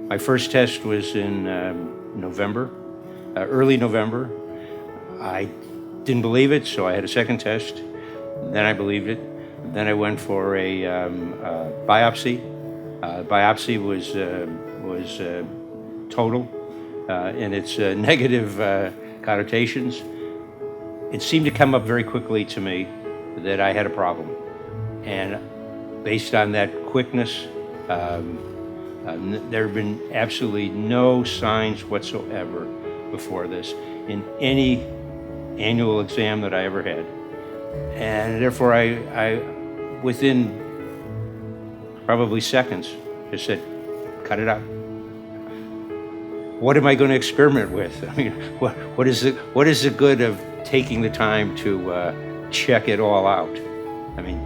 My first test was in November, early November. I didn't believe it, so I had a second test. Then I believed it. Then I went for a biopsy. Biopsy was total in its negative connotations. It seemed to come up very quickly to me that I had a problem. And based on that quickness, there have been absolutely no signs whatsoever before this in any annual exam that I ever had. And therefore, I within probably seconds, just said, cut it out. What am I going to experiment with? I mean, what is the good of taking the time to check it all out? I mean,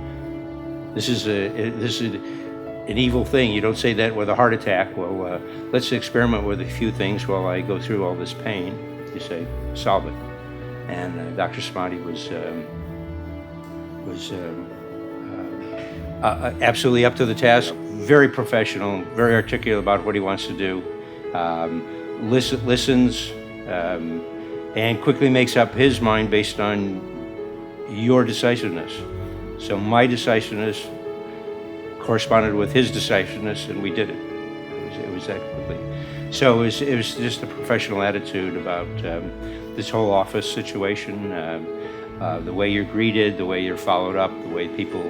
this is an evil thing. You don't say that with a heart attack. Well, let's experiment with a few things while I go through all this pain. You say, solve it. And Dr. Samadi was absolutely up to the task. Very professional, very articulate about what he wants to do. Listens and quickly makes up his mind based on your decisiveness. So my decisiveness corresponded with his decisiveness, and we did it. It was that quickly. So it was just a professional attitude about this whole office situation, the way you're greeted, the way you're followed up, the way people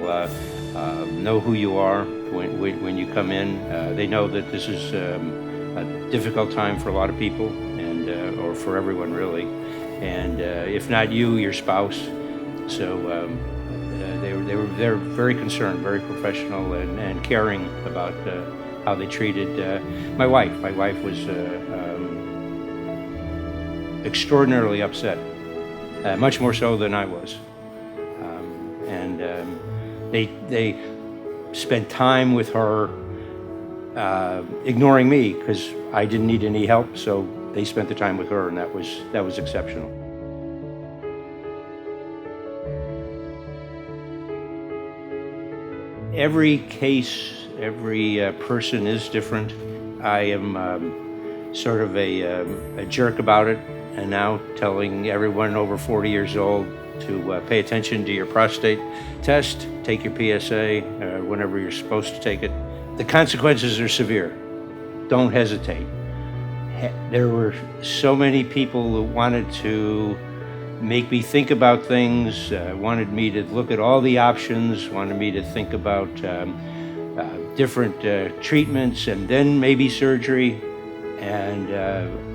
know who you are when you come in. They know that this is a difficult time for a lot of people, and or for everyone really. And if not you, your spouse. So they're very concerned, very professional, and caring about how they treated my wife. My wife was extraordinarily upset, much more so than I was. They spent time with her ignoring me because I didn't need any help, so they spent the time with her, and that was exceptional. Every case, every person is different. I am sort of a jerk about it, and now telling everyone over 40 years old to pay attention to your prostate test, take your PSA whenever you're supposed to take it. The consequences are severe. Don't hesitate. There were so many people who wanted to make me think about things, wanted me to look at all the options, wanted me to think about different treatments and then maybe surgery. And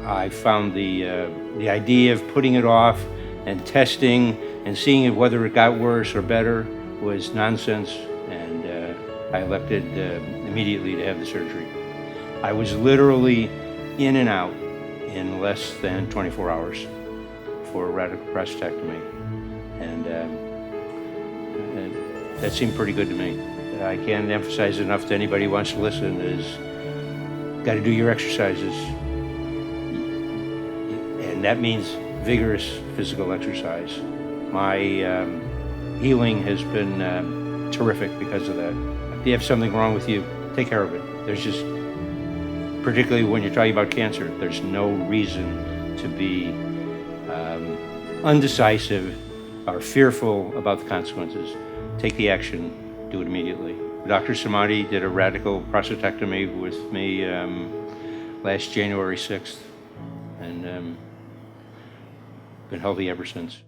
I found the idea of putting it off and testing and seeing whether it got worse or better was nonsense, and I elected immediately to have the surgery. I was literally in and out in less than 24 hours for a radical prostatectomy, and that seemed pretty good to me. I can't emphasize enough to anybody who wants to listen is got to do your exercises, and that means vigorous physical exercise. My healing has been terrific because of that. If you have something wrong with you, take care of it. There's just, particularly when you're talking about cancer, there's no reason to be undecisive or fearful about the consequences. Take the action, do it immediately. Dr. Samadi did a radical prostatectomy with me last January 6th, and been healthy ever since.